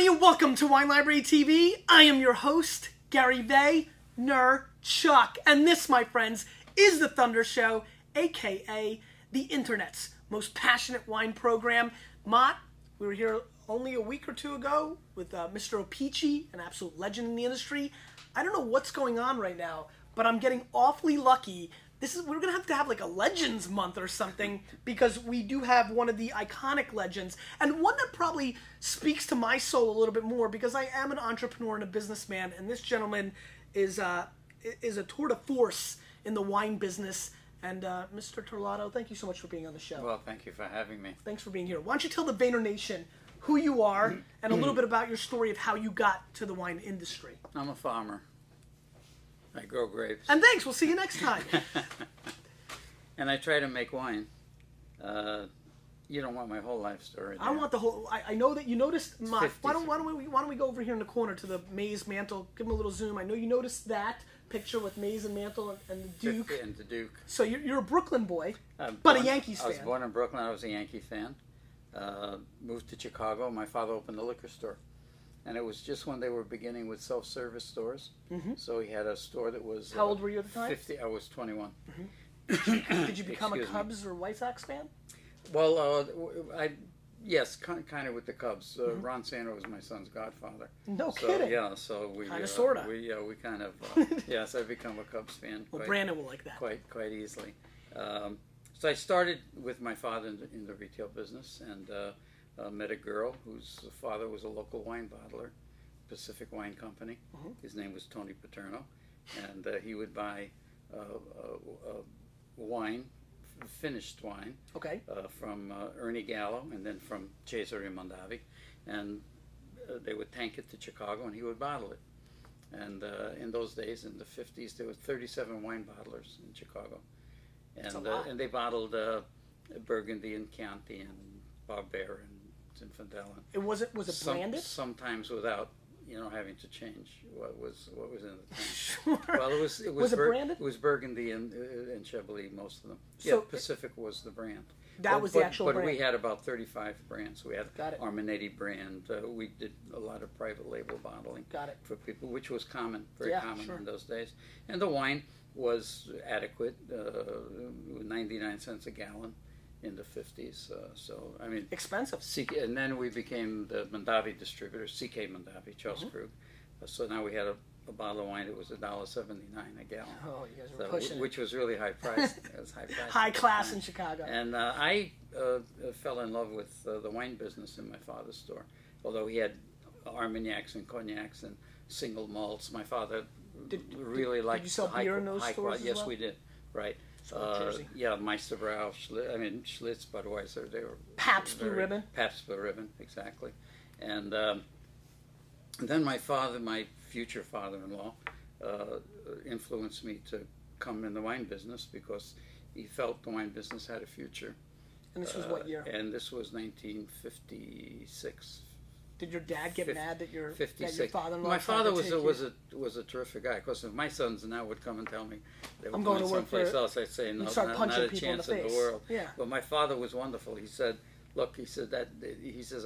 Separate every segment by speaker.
Speaker 1: everybody, and welcome to Wine Library TV. I am your host, Gary Vaynerchuk, and this, my friends, is the Thunder Show, aka the internet's most passionate wine program. Mott, we were here only a week or two ago with Mr. Opici, an absolute legend in the industry. I don't know what's going on right now, but I'm getting awfully lucky. We're gonna have to have like a Legends Month or something, because we do have one of the iconic legends, and one that probably speaks to my soul a little bit more, because I am an entrepreneur and a businessman, and this gentleman is a tour de force in the wine business. And Mr. Torlato, thank you so much for being on the show.
Speaker 2: Well, thank you for having me.
Speaker 1: Thanks for being here. Why don't you tell the Vayner Nation who you are and a little bit about your story of how you got to the wine industry.
Speaker 2: I'm a farmer. I grow grapes.
Speaker 1: And thanks. We'll see you next time.
Speaker 2: And I try to make wine. You don't want my whole life story.
Speaker 1: I want the whole. I know that you noticed my.
Speaker 2: 50s.
Speaker 1: Why don't we go over here in the corner to the maize mantle? Give him a little zoom. I know you noticed that picture with maize and mantle and the Duke.
Speaker 2: 50 and the Duke.
Speaker 1: So you're a Brooklyn boy, but a Yankees fan.
Speaker 2: I was born in Brooklyn. I was a Yankee fan. Moved to Chicago. My father opened a liquor store. And it was just when they were beginning with self-service stores. Mm-hmm. So he had a store that was...
Speaker 1: How old were you at the time?
Speaker 2: 50. I was 21.
Speaker 1: Mm-hmm. Did you become a Cubs or White Sox fan?
Speaker 2: Well, yes, kind of with the Cubs. Ron Santo was my son's godfather.
Speaker 1: No kidding.
Speaker 2: Yeah, so we...
Speaker 1: Kind of, sort of.
Speaker 2: We kind of... yes, I've become a Cubs fan.
Speaker 1: Well, Brandon will like that.
Speaker 2: Quite easily. So I started with my father in the retail business, and... met a girl whose father was a local wine bottler, Pacific Wine Company. Mm-hmm. His name was Tony Paterno, and he would buy wine, finished wine,
Speaker 1: okay,
Speaker 2: from Ernie Gallo and then from Cesare Mondavi, and they would tank it to Chicago, and he would bottle it. And in those days, in the 50s, there were 37 wine bottlers in Chicago, and they bottled Burgundy and Chianti and Barbera and Zinfandel. Was it branded? Sometimes without, having to change what was in the tank.
Speaker 1: Sure.
Speaker 2: Well, was it
Speaker 1: branded?
Speaker 2: It was Burgundy and Chablis, most of them. So yeah, Pacific was the brand.
Speaker 1: That was the actual brand.
Speaker 2: But we had about 35 brands. We had
Speaker 1: Arminetti
Speaker 2: brand. We did a lot of private label bottling. For people, which was very common in those days. And the wine was adequate, 99 cents a gallon. In the 50s, so I mean
Speaker 1: expensive.
Speaker 2: And then we became the Mondavi distributor, C.K. Mondavi, Charles Krug. So now we had a bottle of wine that was $1.79 a gallon.
Speaker 1: Oh, you guys were pushing
Speaker 2: which was really high priced. It was high price.
Speaker 1: High class in Chicago.
Speaker 2: And I fell in love with the wine business in my father's store. Although he had Armagnacs and Cognacs and single malts, my father really liked.
Speaker 1: Did you sell beer in those stores?
Speaker 2: Yes, we did. Right. Yeah, Meisterbrow, Schlitz, Budweiser, they were...
Speaker 1: Pabst Blue Ribbon?
Speaker 2: Pabst Blue Ribbon, exactly. And then my father, my future father-in-law, influenced me to come in the wine business because he felt the wine business had a future.
Speaker 1: And this was what year?
Speaker 2: And this was 1956.
Speaker 1: Did your dad get mad that your father-in-law?
Speaker 2: My father was a terrific guy. Because if my sons now would come and tell me they were going someplace else, I'd say no, not a chance in the world.
Speaker 1: Yeah.
Speaker 2: But my father was wonderful. He said, "Look," he said I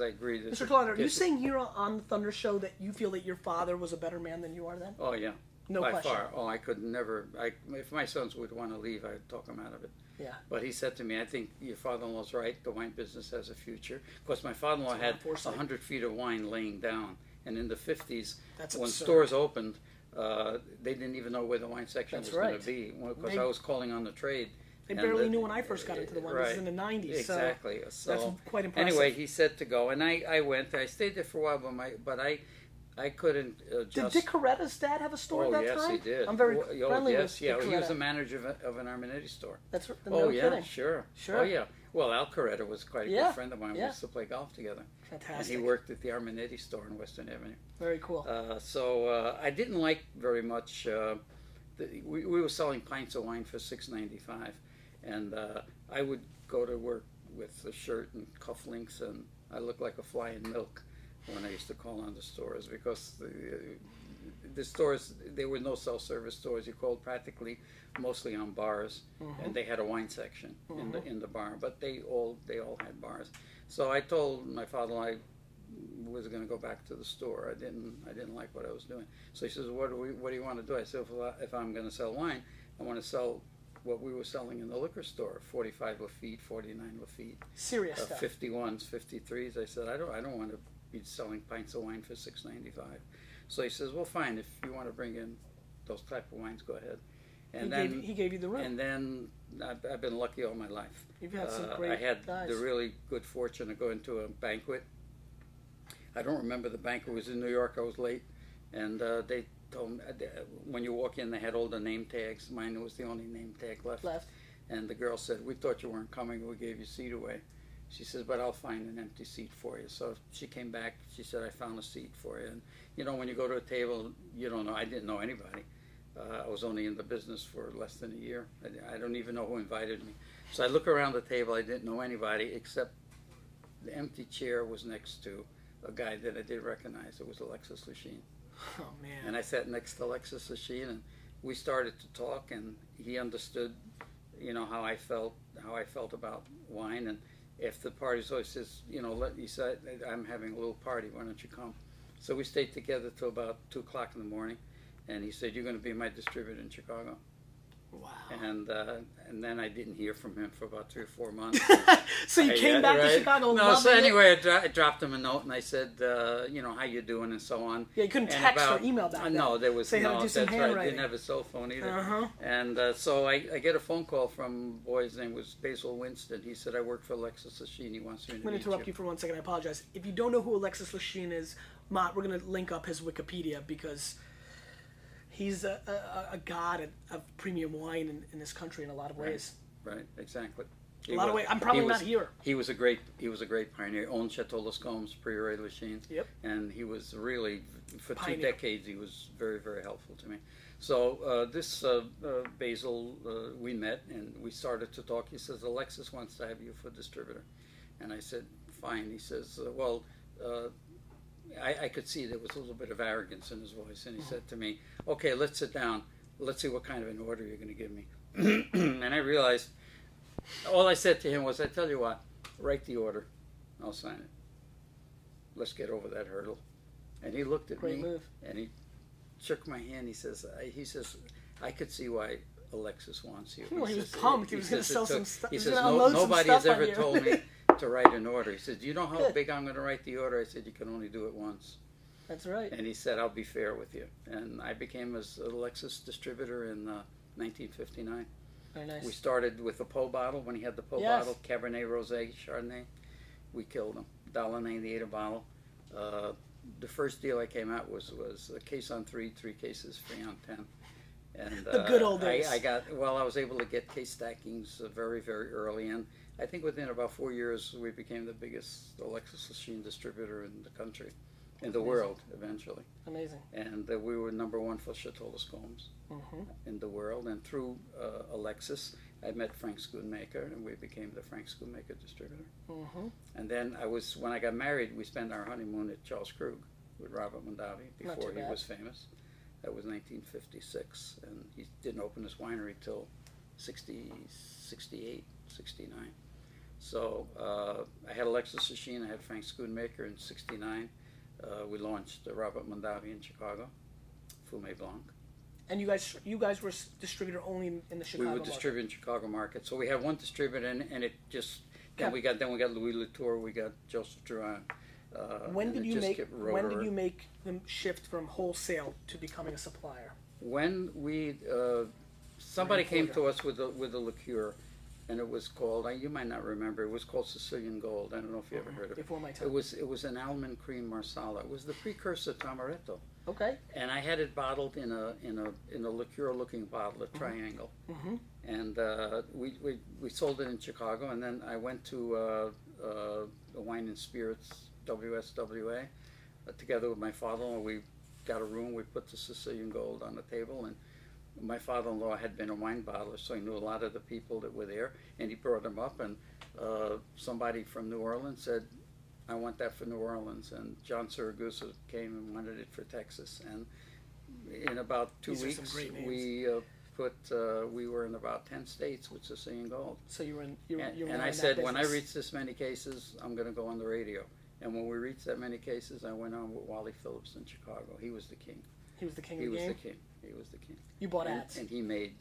Speaker 2: agree."
Speaker 1: Mr. Torlato, are you saying here on the Thunder Show that you feel that your father was a better man than you are then?
Speaker 2: Oh yeah,
Speaker 1: no question.
Speaker 2: By far. Oh, I could never. If my sons would want to leave, I'd talk them out of it.
Speaker 1: Yeah.
Speaker 2: But he said to me, "I think your father-in-law's right. The wine business has a future." Of course, my father-in-law had 100 feet of wine laying down, and in the 50s, when stores opened, they didn't even know where the wine section was going to be because I was calling on the trade.
Speaker 1: They barely knew when I first got into the wine business in the 90s.
Speaker 2: Exactly.
Speaker 1: So that's quite impressive.
Speaker 2: Anyway, he said to go, and I went. I stayed there for a while, but I couldn't just...
Speaker 1: Did Dick Coretta's dad have a store at that time?
Speaker 2: Oh, yes, he did.
Speaker 1: I'm very friendly with Dick Coretta.
Speaker 2: He was the manager of an Arminetti store.
Speaker 1: That's
Speaker 2: no
Speaker 1: kidding.
Speaker 2: Yeah, sure. Oh, yeah. Well, Al Coretta was quite a good friend of mine. We used to play golf together.
Speaker 1: Fantastic.
Speaker 2: And he worked at the Arminetti store on Western Avenue.
Speaker 1: Very cool.
Speaker 2: So I didn't like very much... we were selling pints of wine for $6.95. And I would go to work with a shirt and cufflinks, and I looked like a fly in milk when I used to call on the stores, because the stores, there were no self-service stores. You called practically mostly on bars, and they had a wine section in the bar, but they all had bars. So I told my father, was going to go back to the store. I didn't like what I was doing. So he says, what do you want to do? I said, well, if I'm going to sell wine, I want to sell what we were selling in the liquor store: 45 Lafite, 49 Lafite,
Speaker 1: Serious stuff.
Speaker 2: 51s, 53s. I said, I don't want to be selling pints of wine for $6.95. So he says, well, fine. If you want to bring in those type of wines, go ahead. And
Speaker 1: he gave you the room.
Speaker 2: And then I've been lucky all my life.
Speaker 1: You've had some great
Speaker 2: I had
Speaker 1: guys.
Speaker 2: the really good fortune of going to a banquet. I don't remember the banquet. It was in New York. I was late, and they told me when you walk in, they had all the name tags. Mine was the only name tag left. And the girl said, "We thought you weren't coming. We gave your seat away." She says, "But I'll find an empty seat for you." So she came back. She said, "I found a seat for you." And you know, when you go to a table, you don't know. I didn't know anybody. I was only in the business for less than a year. I don't even know who invited me. So I look around the table. I didn't know anybody except the empty chair was next to a guy that I did recognize. It was Alexis Lichine.
Speaker 1: Oh, man.
Speaker 2: And I sat next to Alexis Lichine, and we started to talk, and he understood, you know, how I felt about wine. And if the party, so he says, you know, he said, "I'm having a little party. Why don't you come?" So we stayed together till about 2 o'clock in the morning. And he said, "You're going to be my distributor in Chicago."
Speaker 1: Wow.
Speaker 2: And then I didn't hear from him for about 3 or 4 months.
Speaker 1: So you came back to Chicago.
Speaker 2: No, so anyway, I dropped him a note and I said, you know, how you doing and so on.
Speaker 1: Yeah, you couldn't text or email back then.
Speaker 2: No, there was
Speaker 1: so
Speaker 2: no.
Speaker 1: That's right.
Speaker 2: I didn't have a cell phone either. And so I get a phone call from a boy. His name was Basil Winston. He said, "I work for Alexis Lichine. He wants you to meet you."
Speaker 1: I'm going to interrupt you for 1 second. I apologize. If you don't know who Alexis Lichine is, Mott, we're going to link up his Wikipedia because he's a god of premium wine in this country in a lot of ways.
Speaker 2: Right, exactly.
Speaker 1: A lot of ways. I'm probably not here.
Speaker 2: He was a great pioneer. He owned Chateau Lascombe's Prieuré Lichine.
Speaker 1: Yep.
Speaker 2: And he was really, for
Speaker 1: Pioneer.
Speaker 2: 2 decades, he was very, very helpful to me. So this Basil, we met and we started to talk. He says, "Alexis wants to have you for distributor." And I said, "Fine." He says, "Well, I could see there was a little bit of arrogance in his voice." And he said to me, "Okay, let's sit down. Let's see what kind of an order you're going to give me." And I realized, all I said to him was, "I tell you what, write the order. I'll sign it. Let's get over that hurdle." And he looked at me and he shook my hand. He says, "I could see why Alexis wants you."
Speaker 1: Well, he was pumped. He was going to sell some stuff.
Speaker 2: He says, "Nobody has ever told me to write an order." He said, "Do you know how big I'm going to write the order?" I said, "You can only do it once."
Speaker 1: That's right.
Speaker 2: And he said, "I'll be fair with you." And I became an Alexis distributor in 1959.
Speaker 1: Very nice.
Speaker 2: We started with the Poe bottle. When he had the Poe bottle, Cabernet, Rosé, Chardonnay, we killed him. $1.98 a bottle. The first deal I came out was a case on 3 cases free on 10. And
Speaker 1: the good old days.
Speaker 2: I was able to get case stackings very, very early, and I think within about 4 years we became the biggest Alexis Lichine distributor in the country, in the world eventually.
Speaker 1: Amazing.
Speaker 2: And we were #1 for Chateau Lascombe's in the world. And through Alexis, I met Frank Schoonmaker, and we became the Frank Schoonmaker distributor. And then when I got married, we spent our honeymoon at Charles Krug with Robert Mondavi before he was famous. That was 1956, and he didn't open his winery till 68, 69. So I had Alexis Lichine, I had Frank Schoonmaker in 69. We launched Robert Mondavi in Chicago, Fumé Blanc.
Speaker 1: And you guys were distributor only in the Chicago market?
Speaker 2: We would distribute in Chicago market. So we had one distributor, and it just, then we got Louis Latour, we got Joseph Drouin.
Speaker 1: When did you make the shift from wholesale to becoming a supplier?
Speaker 2: When we somebody came to us with a liqueur, and it was called, you might not remember, it was called Sicilian Gold. I don't know if you ever heard of it.
Speaker 1: Before my time.
Speaker 2: It was an almond cream marsala. It was the precursor to amaretto.
Speaker 1: Okay.
Speaker 2: And I had it bottled in a liqueur looking bottle, a triangle. And we sold it in Chicago, and then I went to the Wine and Spirits WSWA together with my father-in-law. We got a room, we put the Sicilian Gold on the table, and my father-in-law had been a wine bottler, so he knew a lot of the people that were there, and he brought them up, and somebody from New Orleans said, "I want that for New Orleans," and John Siragusa came and wanted it for Texas, and in about 2 weeks we were in about 10 states with Sicilian Gold.
Speaker 1: So you were in
Speaker 2: and I said, when I reach this many cases, I'm going to go on the radio. And when we reached that many cases, I went on with Wally Phillips in Chicago. He was the king.
Speaker 1: He was the king
Speaker 2: He
Speaker 1: of the
Speaker 2: was
Speaker 1: game?
Speaker 2: the king. He was the king.
Speaker 1: You bought ads.
Speaker 2: And he made,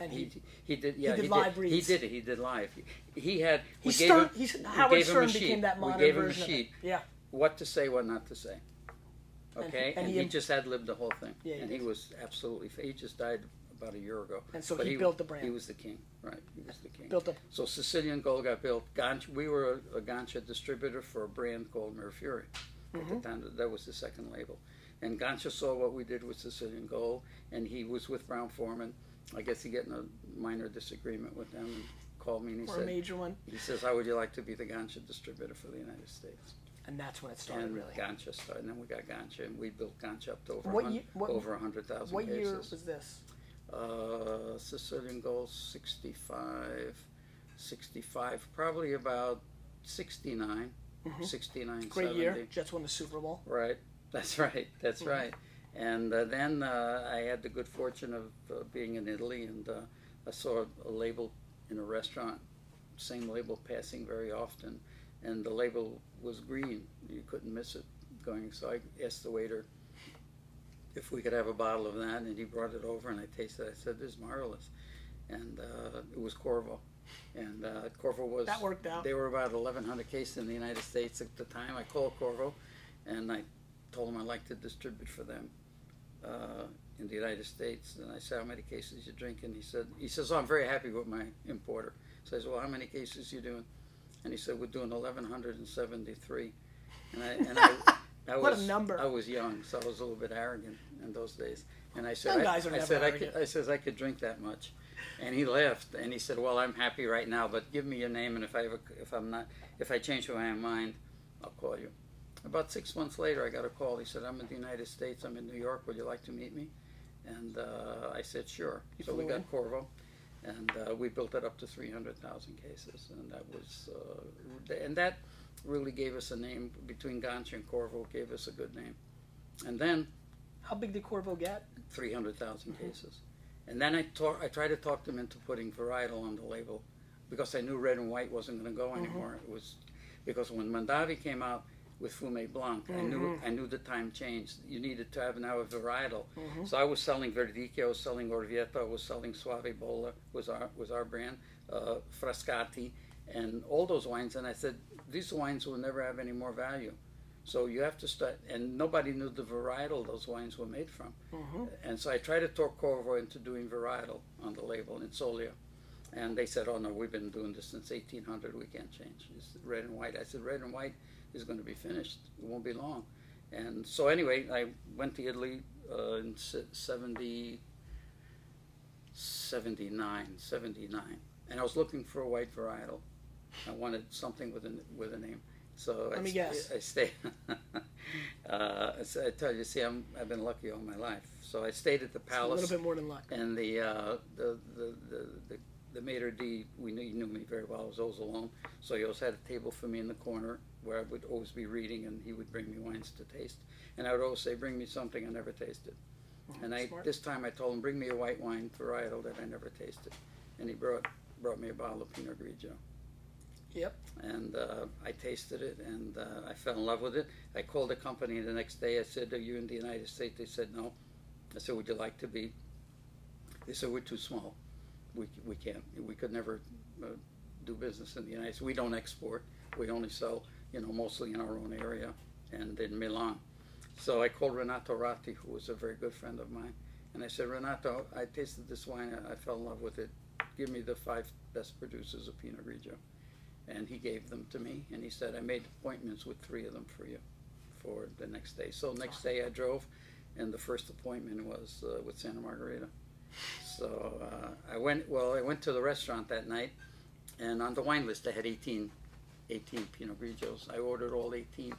Speaker 1: And
Speaker 2: he did, yeah,
Speaker 1: he did live reads.
Speaker 2: He did it. He did live. He had.
Speaker 1: Howard Stern became that modern version.
Speaker 2: We gave him a sheet.
Speaker 1: Yeah.
Speaker 2: What to say, what not to say. Okay,
Speaker 1: and
Speaker 2: he just ad-libbed the whole thing.
Speaker 1: Yeah,
Speaker 2: and he was absolutely. He just died about a year ago.
Speaker 1: And so
Speaker 2: but
Speaker 1: he built the brand.
Speaker 2: He was the king, right? He was the king.
Speaker 1: Built them.
Speaker 2: So Sicilian Gold got built. We were a Gancia distributor for a brand called Mirafiori. At the time, that was the second label. And Gancia saw what we did with Sicilian Gold, and he was with Brown Forman. I guess he got in a minor disagreement with them and called me and he said,
Speaker 1: a major one.
Speaker 2: He says, how would you like to be the Gancia distributor for the United States?
Speaker 1: And that's when it started,
Speaker 2: and
Speaker 1: really.
Speaker 2: Gancia started, and then we got Gancia, and we built Gancia up to over 100,000 cases.
Speaker 1: What year was this?
Speaker 2: Sicilian Gold, 65, probably about 69, 69,
Speaker 1: Great
Speaker 2: 70.
Speaker 1: year. Jets won the Super Bowl.
Speaker 2: Right. That's right. That's right. And then I had the good fortune of being in Italy, and I saw a label in a restaurant, same label passing very often, and the label was green. You couldn't miss it going. So I asked the waiter if we could have a bottle of that, and he brought it over, and I tasted it. I said, this is marvelous. And it was Corvo. And Corvo was...
Speaker 1: That worked out.
Speaker 2: They were about 1,100 cases in the United States at the time. I called Corvo, and I told him I'd like to distribute for them in the United States. And I said, how many cases you drink? And he says, oh, I'm very happy with my importer. So I said, well, how many cases you doing? And he said, we're doing 1,173.
Speaker 1: What a number.
Speaker 2: I was young, so I was a little bit arrogant in those days. And I said,
Speaker 1: Young guys are never arrogant.
Speaker 2: I could drink that much. And he laughed, and he said, well, I'm happy right now, but give me your name, and if I change my mind, I'll call you. About 6 months later, I got a call. He said, I'm in the United States. I'm in New York. Would you like to meet me? And I said, sure. So we got Corvo, and we built it up to 300,000 cases. And that was, and that really gave us a name. Between Gancia and Corvo, gave us a good name. And then...
Speaker 1: How big did Corvo get?
Speaker 2: 300,000 cases. And then I tried to talk them into putting varietal on the label, because I knew red and white wasn't going to go anymore. It was because when Mondavi came out with Fumé Blanc, I knew the time changed. You needed to have now a varietal. So I was selling Verdicchio, I was selling Orvieto, I was selling Suave Bolla, was our brand, Frascati, and all those wines. And I said, these wines will never have any more value. So you have to start, and nobody knew the varietal those wines were made from. And so I tried to talk Corvo into doing varietal on the label in Solia. And they said, oh no, we've been doing this since 1800, we can't change. It's red and white. I said, red and white is going to be finished. It won't be long. And so anyway, I went to Italy in 79, and I was looking for a white varietal. I wanted something with a name. So
Speaker 1: Let me guess.
Speaker 2: I stayed. I tell you, see, I've been lucky all my life. So I stayed at the palace.
Speaker 1: A little bit more than luck.
Speaker 2: And the maitre d', he knew me very well. I was always alone, so he always had a table for me in the corner where I would always be reading, and he would bring me wines to taste. And I would always say, "Bring me something I never tasted." And this time I told him, "Bring me a white wine varietal that I never tasted." And he brought me a bottle of Pinot Grigio.
Speaker 1: Yep.
Speaker 2: And I tasted it, and I fell in love with it. I called the company the next day. I said, "Are you in the United States?" They said, "No." I said, "Would you like to be?" They said, "We're too small. We can't. We could never do business in the United States. We don't export. We only sell, mostly in our own area and in Milan." So I called Renato Ratti, who was a very good friend of mine, and I said, "Renato, I tasted this wine. I fell in love with it. Give me the 5 best producers of Pinot Grigio." And he gave them to me, and he said, "I made appointments with 3 of them for you for the next day." So next day I drove, and the first appointment was with Santa Margarita. So I went to the restaurant that night, and on the wine list I had 18 Pinot Grigios. I ordered all 18.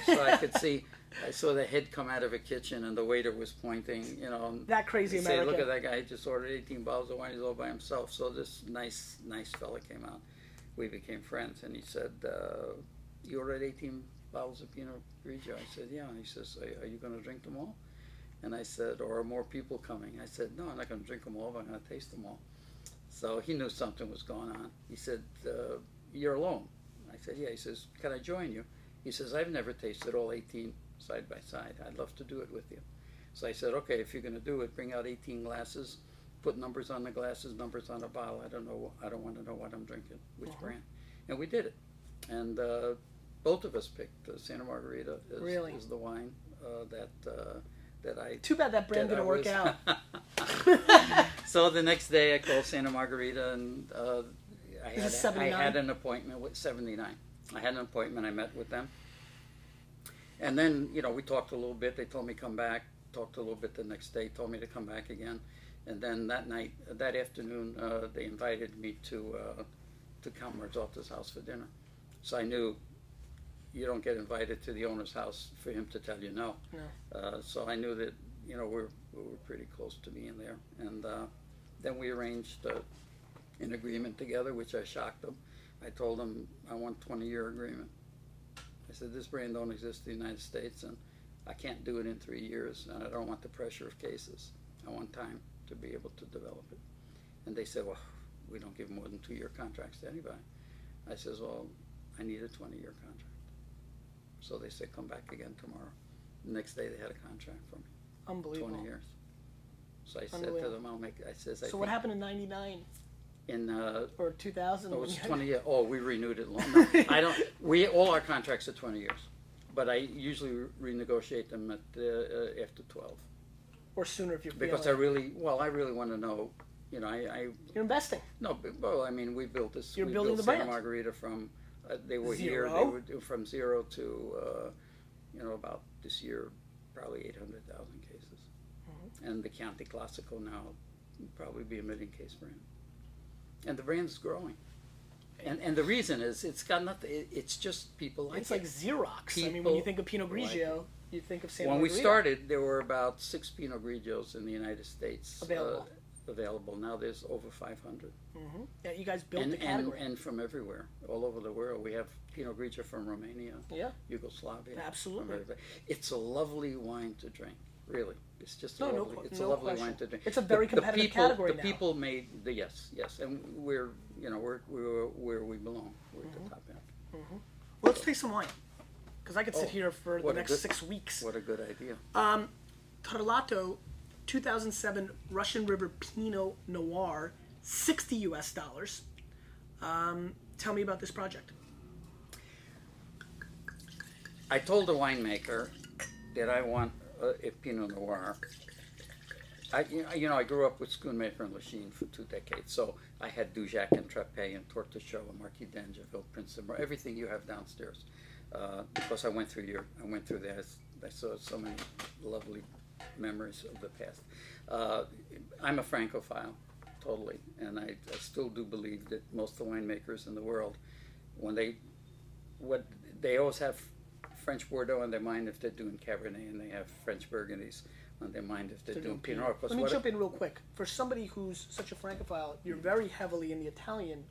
Speaker 2: So I could see, I saw the head come out of a kitchen, and the waiter was pointing,
Speaker 1: That crazy
Speaker 2: American.
Speaker 1: American.
Speaker 2: Look at that guy, he just ordered 18 bottles of wine, he's all by himself. So this nice fella came out. We became friends, and he said, "You ordered 18 bottles of Pinot Grigio?" I said, "Yeah." And he says, "Are you going to drink them all?" And I said, "Or are more people coming?" I said, "No, I'm not going to drink them all, but I'm going to taste them all." So he knew something was going on. He said, "You're alone?" I said, "Yeah." He says, "Can I join you?" He says, I've never tasted all 18 side by side. I'd love to do it with you. So I said, okay, if you're going to do it, bring out 18 glasses, put numbers on the glasses, numbers on the bottle. I don't want to know what I'm drinking, which brand. And we did it. And both of us picked Santa Margarita is the wine that I...
Speaker 1: Too bad that brand didn't work out.
Speaker 2: So the next day I called Santa Margarita, and I had an appointment with 79. I had an appointment. I met with them. And then, you know, we talked a little bit. They told me come back. Talked a little bit the next day. Told me to come back again. And then that afternoon, they invited me to Count Marzotto's house for dinner. So I knew you don't get invited to the owner's house for him to tell you no. So I knew that, you know, we were pretty close to being there. And then we arranged an agreement together, which I shocked them. I told them I want a 20-year agreement. I said, this brand don't exist in the United States, and I can't do it in 3 years, and I don't want the pressure of cases. I want time to be able to develop it. And they said, well, we don't give more than 2-year contracts to anybody. I says, well, I need a 20-year contract. So they said, come back again tomorrow. The next day they had a contract for me.
Speaker 1: Unbelievable.
Speaker 2: 20 years. So I said to them, I'll make, I says,
Speaker 1: so what happened in 99?
Speaker 2: Or
Speaker 1: 2000?
Speaker 2: It was 20 years. Oh, we renewed it long. No, all our contracts are 20 years. But I usually renegotiate them at after 12.
Speaker 1: Or sooner if you're
Speaker 2: because I really want to know, you know,
Speaker 1: You're investing.
Speaker 2: No, well, I mean, we built this.
Speaker 1: You're building the
Speaker 2: Santa
Speaker 1: brand.
Speaker 2: Margarita from, they were
Speaker 1: zero?
Speaker 2: here, they were from 0 to, you know, about this year, probably 800,000 cases. And the Chianti Classico now will probably be a million case brand. And the brand's growing. And the reason is it's got nothing, it's just people like it.
Speaker 1: It's like Xerox. I mean, when you think of Pinot Grigio, you think of Santa
Speaker 2: When
Speaker 1: Margarita.
Speaker 2: we started, there were about 6 Pinot Grigios in the United States available. Now there's over 500.
Speaker 1: Yeah, you guys built the category.
Speaker 2: And from everywhere, all over the world. We have Pinot Grigio from Romania, Yugoslavia.
Speaker 1: Absolutely.
Speaker 2: It's a lovely wine to drink, really. It's just a
Speaker 1: lovely
Speaker 2: wine to drink.
Speaker 1: It's a very competitive category now.
Speaker 2: The people made the yes, and we're where we belong. We're at the top end.
Speaker 1: Well, let's taste some wine, because I could sit here for the next 6 weeks.
Speaker 2: What a good idea.
Speaker 1: Torlato, 2007 Russian River Pinot Noir, $60 US. Tell me about this project.
Speaker 2: I told the winemaker that I want a Pinot Noir. I grew up with Schoonmaker and Lichine for 2 decades, so I had Dujac and Trappé and Tortochot and Marquis d'Angeville, Prince de Mar, everything you have downstairs. Because I went through there. I saw so many lovely memories of the past. I'm a Francophile, totally, and I still do believe that most of the winemakers in the world, when they always have French Bordeaux on their mind if they're doing Cabernet, and they have French Burgundies on their mind if they're doing Pinot Noir.
Speaker 1: Let me jump in real quick. For somebody who's such a Francophile, you're very heavily in the Italian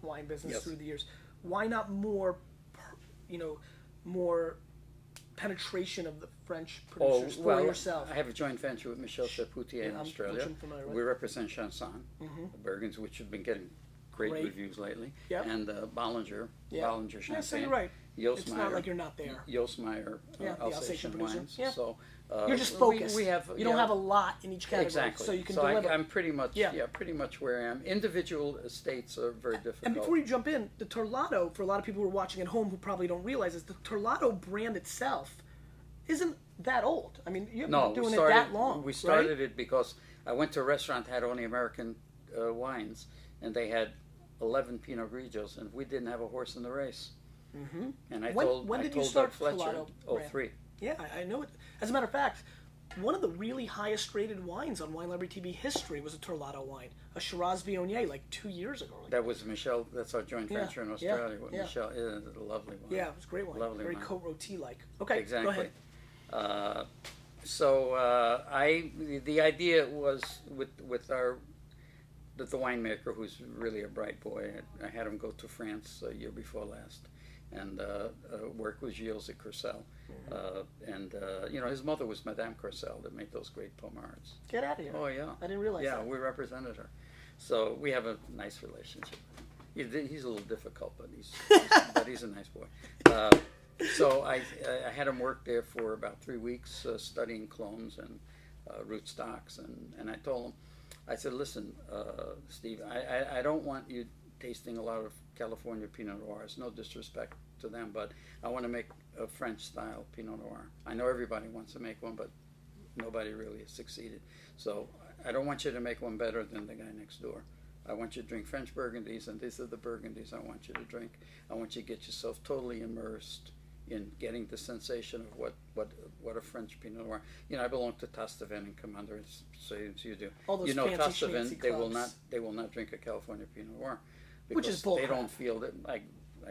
Speaker 1: wine business through the years. Why not more penetration of the French producers for yourself?
Speaker 2: I have a joint venture with Michel Chapoutier in Australia. We represent Chanson, Burgunds, which have been getting great reviews lately, and Bollinger Champagne.
Speaker 1: Yeah, so you're right. It's not like you're not there.
Speaker 2: Josmeyer, Alsatian wines.
Speaker 1: Yeah.
Speaker 2: So
Speaker 1: you're just focused. You don't have a lot in each category,
Speaker 2: exactly.
Speaker 1: so you can deliver.
Speaker 2: I'm pretty much where I am. Individual estates are very difficult.
Speaker 1: And before you jump in, the Torlato, for a lot of people who are watching at home who probably don't realize this, the Torlato brand itself isn't that old. I mean, you've been doing it that long.
Speaker 2: We started it because I went to a restaurant that had only American wines, and they had 11 Pinot Grigios, and we didn't have a horse in the race. And I told Doug Fletcher, 03.
Speaker 1: Yeah, I know it. As a matter of fact, one of the really highest rated wines on Wine Library TV history was a Torlato wine, a Shiraz Viognier, like 2 years ago.
Speaker 2: That was Michel. That's our joint venture in Australia with Michel. It's a lovely wine.
Speaker 1: Yeah, it was a great wine.
Speaker 2: Lovely
Speaker 1: very
Speaker 2: wine.
Speaker 1: Cote Rôtie-like. Okay,
Speaker 2: exactly.
Speaker 1: Go ahead.
Speaker 2: The idea was with the winemaker, who's really a bright boy. I had him go to France a year before last, and work with Gilles at Courcelles. His mother was Madame Courcelles that made those great pomards.
Speaker 1: Get out of here.
Speaker 2: Oh, yeah.
Speaker 1: I didn't realize that.
Speaker 2: Yeah, we represented her. So we have a nice relationship. He's a little difficult, but he's a nice boy. So I had him work there for about 3 weeks, studying clones and rootstocks, and I told him, I said, listen, Steve, I don't want you tasting a lot of California Pinot Noirs. No disrespect to them, but I want to make a French style Pinot Noir. I know everybody wants to make one, but nobody really has succeeded. So I don't want you to make one better than the guy next door. I want you to drink French Burgundies, and these are the Burgundies I want you to drink. I want you to get yourself totally immersed in getting the sensation of what a French Pinot Noir. You know, I belong to Tastaven and Commander, so you do.
Speaker 1: All those
Speaker 2: you know,
Speaker 1: fancy,
Speaker 2: Tastaven, they will not drink a California Pinot Noir because
Speaker 1: which is bull
Speaker 2: they
Speaker 1: crap.
Speaker 2: don't feel that. I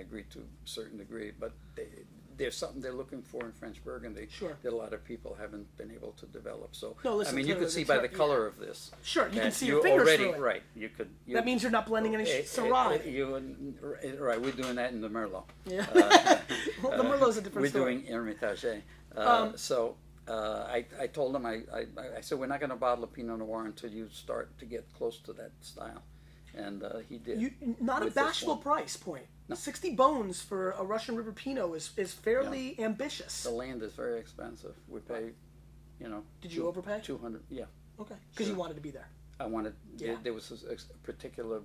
Speaker 2: agree to a certain degree, but there's something they're looking for in French Burgundy that a lot of people haven't been able to develop. So,
Speaker 1: no, listen,
Speaker 2: I mean, you could see by the color of this.
Speaker 1: Sure, you can see your fingers
Speaker 2: already,
Speaker 1: through it.
Speaker 2: Right,
Speaker 1: that means you're not blending any Syrah.
Speaker 2: Right, we're doing that in the Merlot.
Speaker 1: Yeah. Well, the Merlot's a different story.
Speaker 2: We're doing Hermitage. So I told him, I said, we're not going to bottle a Pinot Noir until you start to get close to that style. And he did.
Speaker 1: Not a bashful price point. No. 60 bones for a Russian River Pinot is fairly ambitious.
Speaker 2: The land is very expensive. We pay, you know.
Speaker 1: Did you overpay?
Speaker 2: 200, yeah.
Speaker 1: Okay, because you wanted to be there.
Speaker 2: I wanted, there was a particular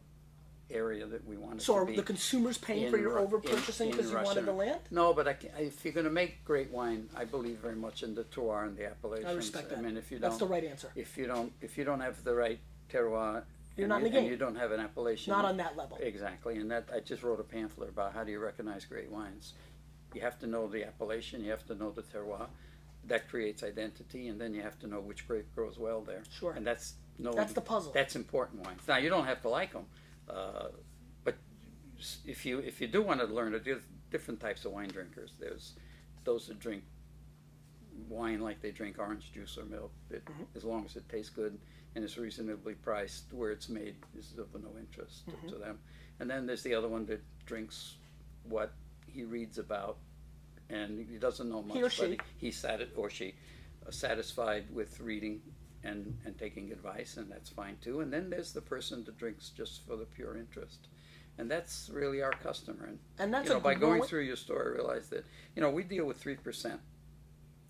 Speaker 2: area that we wanted
Speaker 1: so
Speaker 2: to
Speaker 1: are
Speaker 2: be.
Speaker 1: the consumers paying for your over-purchasing because you wanted the land?
Speaker 2: No, but if you're going to make great wine, I believe very much in the terroir and the appellations.
Speaker 1: I respect that.
Speaker 2: I mean, if you
Speaker 1: That's the right answer.
Speaker 2: If you don't have the right terroir,
Speaker 1: you're not in the game.
Speaker 2: And you don't have an appellation.
Speaker 1: Not on that level.
Speaker 2: Exactly, and that I just wrote a pamphlet about how do you recognize great wines. You have to know the appellation, you have to know the terroir. That creates identity, and then you have to know which grape grows well there.
Speaker 1: Sure.
Speaker 2: And that's
Speaker 1: the puzzle.
Speaker 2: That's important wines. Now, you don't have to like them, but if you do want to learn it, there's different types of wine drinkers. There's those that drink wine like they drink orange juice or milk, as long as it tastes good and is reasonably priced, where it's made is of no interest to them. And then there's the other one that drinks what he reads about, and he doesn't know much, but he's satisfied with reading and taking advice, and that's fine too. And then there's the person that drinks just for the pure interest. And that's really our customer.
Speaker 1: And that's
Speaker 2: by going through your store, I realized that, we deal with 3%.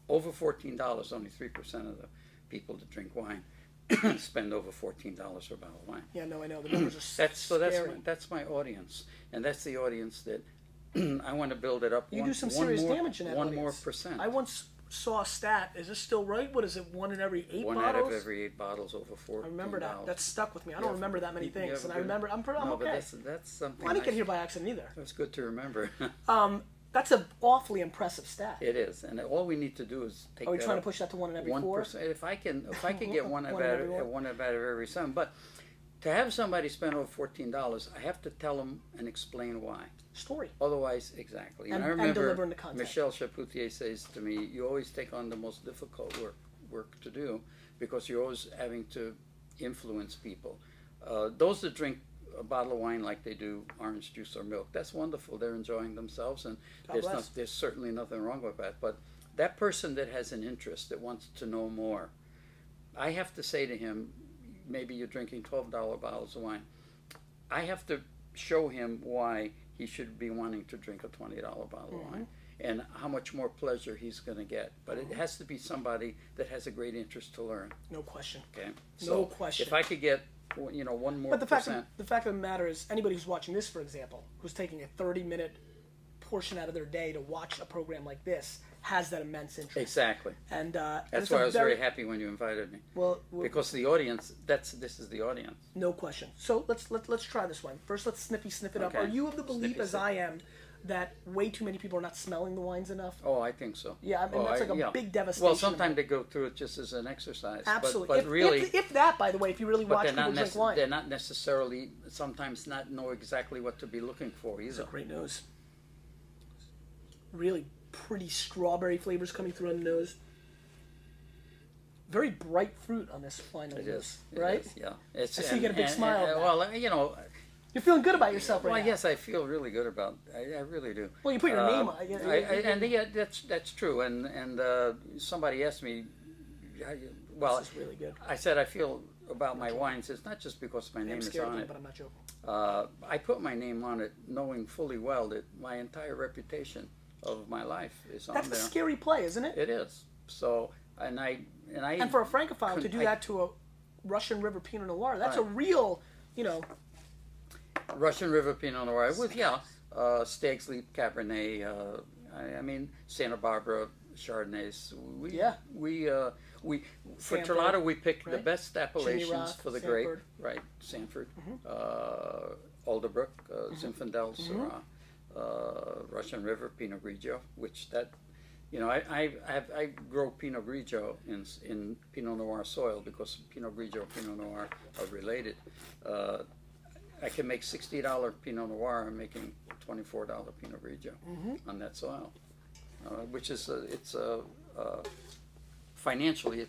Speaker 2: Over $14, only 3% of the people that drink wine spend over $14 for a bottle of wine.
Speaker 1: Yeah, no, I know. The numbers are scary.
Speaker 2: That's my audience. And that's the audience that I want to build it up.
Speaker 1: You do some serious damage in that
Speaker 2: One
Speaker 1: audience.
Speaker 2: more percent.
Speaker 1: I once saw a stat. Is this still right? What is it? 1 in every 8 bottles?
Speaker 2: 1 out of every 8 bottles over $14.
Speaker 1: I remember that. That stuck with me. I don't remember that many things, and I remember. I'm okay.
Speaker 2: But that's something.
Speaker 1: Well, I didn't get here by accident either.
Speaker 2: That's good to remember.
Speaker 1: That's an awfully impressive stat.
Speaker 2: It is, and all we need to do is take.
Speaker 1: Are we trying to push that to 1 in every 4?
Speaker 2: 1%. If I can get one out of every 7, but to have somebody spend over $14, I have to tell them and explain why.
Speaker 1: Story.
Speaker 2: Otherwise, exactly.
Speaker 1: And
Speaker 2: I remember
Speaker 1: delivering the content.
Speaker 2: Michel Chapoutier says to me, "You always take on the most difficult work to do because you're always having to influence people. Those that drink a bottle of wine like they do orange juice or milk, that's wonderful. They're enjoying themselves, and there's certainly nothing wrong with that. But that person that has an interest, that wants to know more, I have to say to him, maybe you're drinking $12 bottles of wine. I have to show him why he should be wanting to drink a $20 bottle of wine and how much more pleasure he's going to get. But it has to be somebody that has a great interest to learn.
Speaker 1: No question.
Speaker 2: Okay.
Speaker 1: No question.
Speaker 2: If I could get 1 more
Speaker 1: but the fact of the matter is, anybody who's watching this, for example, who's taking a 30-minute portion out of their day to watch a program like this, has that immense interest.
Speaker 2: Exactly.
Speaker 1: And
Speaker 2: that's why I was very happy when you invited me.
Speaker 1: Well,
Speaker 2: because the audience, this is the audience.
Speaker 1: No question. So let's try this one. First, let's sniff it up. Are you of the belief, as I am, that way too many people are not smelling the wines enough?
Speaker 2: Oh, I think so.
Speaker 1: Yeah, I mean, that's a big devastation.
Speaker 2: Well, sometimes they go through it just as an exercise.
Speaker 1: Absolutely.
Speaker 2: But really,
Speaker 1: if that, by the way, if you really watch people drink wine.
Speaker 2: They're not necessarily, sometimes not know exactly what to be looking for either.
Speaker 1: It's a great nose. Really pretty strawberry flavors coming through on the nose. Very bright fruit on this wine.
Speaker 2: It is.
Speaker 1: Right?
Speaker 2: Yeah.
Speaker 1: I see you get a big smile.
Speaker 2: Well,
Speaker 1: you're feeling good about yourself right now.
Speaker 2: Well, yes, I feel really good about it. I really do.
Speaker 1: Well, you put your name on it.
Speaker 2: That's true. And somebody asked me, well,
Speaker 1: this is really good.
Speaker 2: I said I feel about my wines. It's not just because my name is on it.
Speaker 1: But I'm not joking.
Speaker 2: I put my name on it knowing fully well that my entire reputation of my life is on
Speaker 1: That's
Speaker 2: there.
Speaker 1: a scary play, isn't it?
Speaker 2: It is. So, and
Speaker 1: for a Francophile to do that to a Russian River Pinot Noir, that's a real, you know.
Speaker 2: Russian River Pinot Noir with Stag's Leap Cabernet. I mean Santa Barbara Chardonnays. We for
Speaker 1: Sanford,
Speaker 2: Terlato we pick the best appellations
Speaker 1: Rock,
Speaker 2: for the
Speaker 1: Sanford.
Speaker 2: grape. Right, Sanford, Alderbrook, Zinfandel, Syrah, Russian River Pinot Grigio, which that. You know, I grow Pinot Grigio in Pinot Noir soil because Pinot Grigio and Pinot Noir are related. I can make $60 Pinot Noir. I'm making $24 Pinot Grigio on that soil, which is financially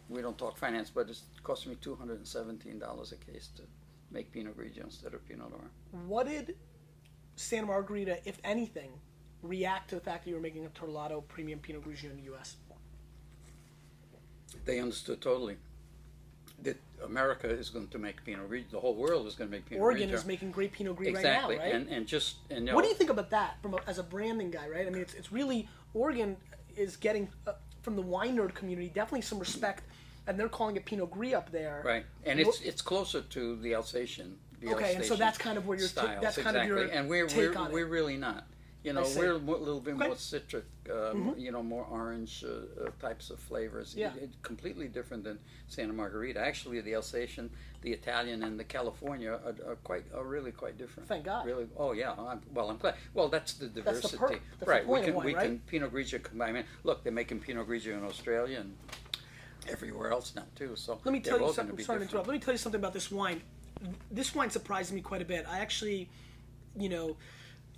Speaker 2: we don't talk finance, but it's costing me $217 a case to make Pinot Grigio instead of Pinot Noir.
Speaker 1: What did Santa Margarita, if anything, react to the fact that you were making a Terlato premium Pinot Grigio in the U.S.?
Speaker 2: They understood totally that America is going to make Pinot Grigio. The whole world is going to make Pinot Grigio.
Speaker 1: Oregon is making great Pinot Grigio right now, right?
Speaker 2: And you know,
Speaker 1: what do you think about that as a branding guy, right? I mean, it's really, Oregon is getting, from the wine nerd community, definitely some respect, and they're calling it Pinot Gris up there.
Speaker 2: Right, and it's closer to the Alsatian.
Speaker 1: Okay, and so that's kind of where your that's kind of your
Speaker 2: and
Speaker 1: take on it.
Speaker 2: We're really not. You know, we're a little bit more citric, you know, more orange types of flavors.
Speaker 1: Yeah.
Speaker 2: Completely different than Santa Margarita. Actually, the Alsatian, the Italian, and the California are really quite different.
Speaker 1: Thank God.
Speaker 2: Really. Oh yeah. I'm glad. Well, that's the diversity.
Speaker 1: That's
Speaker 2: right.
Speaker 1: The point
Speaker 2: we
Speaker 1: right?
Speaker 2: can Pinot Grigio combine. I mean, look, they're making Pinot Grigio in Australia and everywhere else now too. So
Speaker 1: let me tell you something. Sorry to interrupt. Let me tell you something about this wine. This wine surprised me quite a bit. I actually, you know,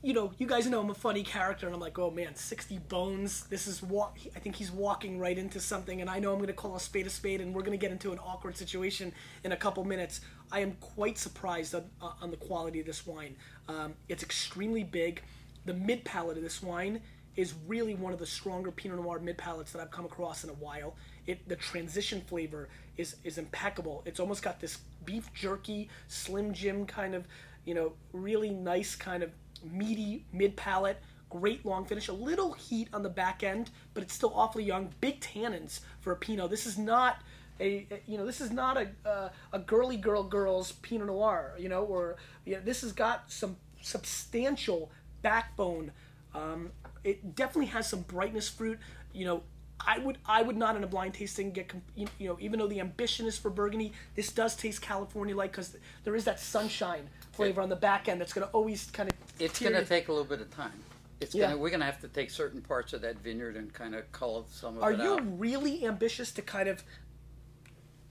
Speaker 1: you guys know I'm a funny character, and I'm like, oh man, 60 bones. This is I think he's walking right into something, and I know I'm going to call a spade, and we're going to get into an awkward situation in a couple minutes. I am quite surprised on the quality of this wine. It's extremely big. The mid palate of this wine is really one of the stronger Pinot Noir mid palates that I've come across in a while. The transition flavor is impeccable. It's almost got this beef jerky, Slim Jim kind of, really nice kind of meaty mid palate, great long finish, a little heat on the back end, but it's still awfully young. Big tannins for a Pinot. This is not a girly girls Pinot Noir, this has got some substantial backbone. It definitely has some brightness fruit. I would not in a blind tasting get, even though the ambition is for Burgundy, this does taste California-like because there is that sunshine flavor on the back end that's going to always kind of...
Speaker 2: It's going to take a little bit of time. We're going to have to take certain parts of that vineyard and kind of cull some of it out. Are
Speaker 1: you really ambitious to kind of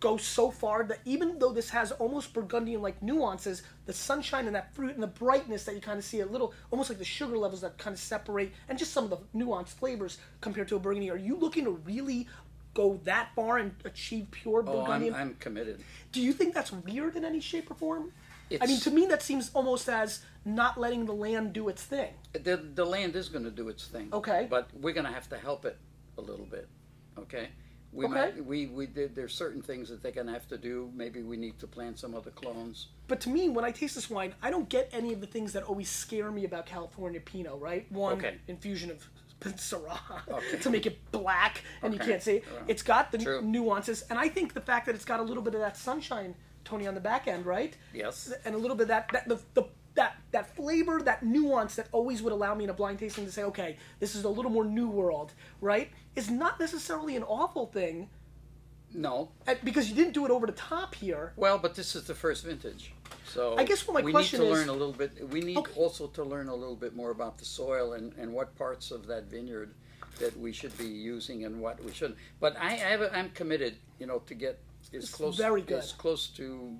Speaker 1: go so far that even though this has almost Burgundian-like nuances, the sunshine and that fruit and the brightness that you kind of see, a little, almost like the sugar levels that kind of separate, and just some of the nuanced flavors compared to a Burgundy, are you looking to really go that far and achieve pure Burgundian?
Speaker 2: I'm committed.
Speaker 1: Do you think that's weird in any shape or form? I mean, to me, that seems almost as not letting the land do its thing.
Speaker 2: The land is going to do its thing.
Speaker 1: Okay.
Speaker 2: But we're going to have to help it a little bit. Okay. There's certain things that they're going to have to do. Maybe we need to plant some other clones.
Speaker 1: But to me, when I taste this wine, I don't get any of the things that always scare me about California Pinot, right? One, infusion of Syrah to make it black, and you can't see it. It's got the nuances, and I think the fact that it's got a little bit of that sunshine, Tony, on the back end, right?
Speaker 2: Yes.
Speaker 1: And a little bit of that flavor, that nuance that always would allow me in a blind tasting to say, okay, this is a little more New World, right? Is not necessarily an awful thing.
Speaker 2: No.
Speaker 1: Because you didn't do it over the top here.
Speaker 2: Well, but this is the first vintage. So
Speaker 1: I guess what my question is...
Speaker 2: We need to learn a little bit. We need also to learn a little bit more about the soil and what parts of that vineyard that we should be using and what we shouldn't. But I'm committed, to get as close to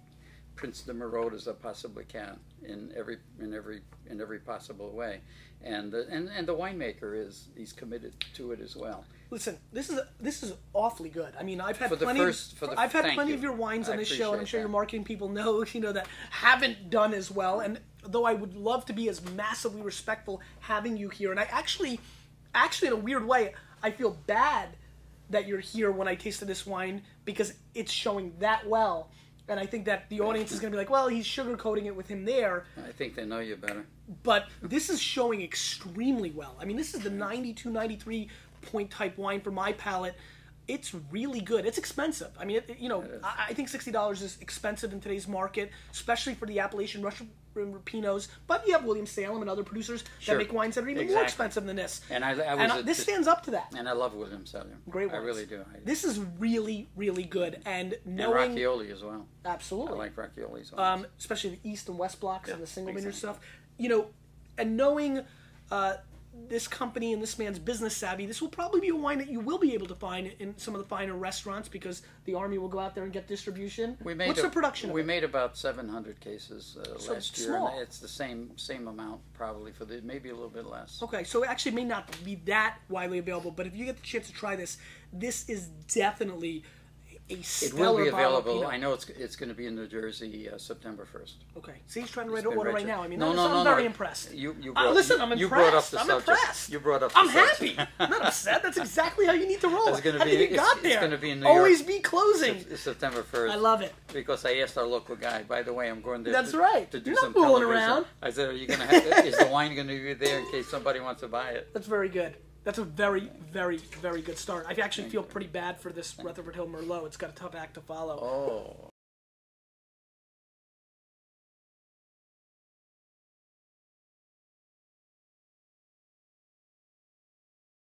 Speaker 2: Prince de Merode as I possibly can in every possible way, and the winemaker he's committed to it as well.
Speaker 1: Listen, this is awfully good. I mean, I've had plenty of your wines on this show, and I'm sure your marketing people know that haven't done as well. And though I would love to be as massively respectful having you here, and I actually in a weird way, I feel bad that you're here when I tasted this wine because it's showing that well. And I think that the audience is going to be like, well, he's sugarcoating it with him there.
Speaker 2: I think they know you better.
Speaker 1: But this is showing extremely well. I mean, this is the 92, 93 point type wine for my palate. It's really good. It's expensive. I mean, I think $60 is expensive in today's market, especially for the Appalachian Russian Pinots. But you have William Salem and other producers that make wines that are even more expensive than this.
Speaker 2: And
Speaker 1: this stands up to that.
Speaker 2: And I love William Salem.
Speaker 1: Great wines.
Speaker 2: I really do.
Speaker 1: This is really, really good. And knowing...
Speaker 2: And Raccioli as well.
Speaker 1: Absolutely.
Speaker 2: I like Raccioli's wines.
Speaker 1: Especially the East and West blocks and the single vineyard stuff. And knowing... this company and this man's business savvy, this will probably be a wine that you will be able to find in some of the finer restaurants because the Army will go out there and get distribution. What's the production of it?
Speaker 2: We made about 700 cases last year.
Speaker 1: Small.
Speaker 2: And it's the same amount probably for maybe a little bit less.
Speaker 1: Okay, so it actually may not be that widely available, but if you get the chance to try this, this is definitely a stellar
Speaker 2: It will be available.
Speaker 1: Pinot.
Speaker 2: I know it's going to be in New Jersey September 1st.
Speaker 1: Okay. See, he's trying to write an order right now. I mean,
Speaker 2: no,
Speaker 1: I'm very impressed.
Speaker 2: Listen,
Speaker 1: I'm impressed.
Speaker 2: You brought up the
Speaker 1: I'm
Speaker 2: subject.
Speaker 1: impressed.
Speaker 2: You brought up the
Speaker 1: I'm
Speaker 2: subject.
Speaker 1: happy. I'm not upset. That's exactly how you need to roll.
Speaker 2: It's gonna
Speaker 1: How
Speaker 2: be,
Speaker 1: did you got there?
Speaker 2: It's going to be in New York.
Speaker 1: Always be closing.
Speaker 2: September 1st.
Speaker 1: I love it.
Speaker 2: Because I asked our local guy, by the way, I'm going there
Speaker 1: That's right.
Speaker 2: to do
Speaker 1: You're
Speaker 2: some
Speaker 1: not fooling
Speaker 2: television.
Speaker 1: around.
Speaker 2: I said, are you going to have, is the wine going to be there in case somebody wants to buy it?
Speaker 1: That's very good. That's a very, very, very good start. I actually feel pretty bad for this Rutherford Hill Merlot. It's got a tough act to follow.
Speaker 2: Oh.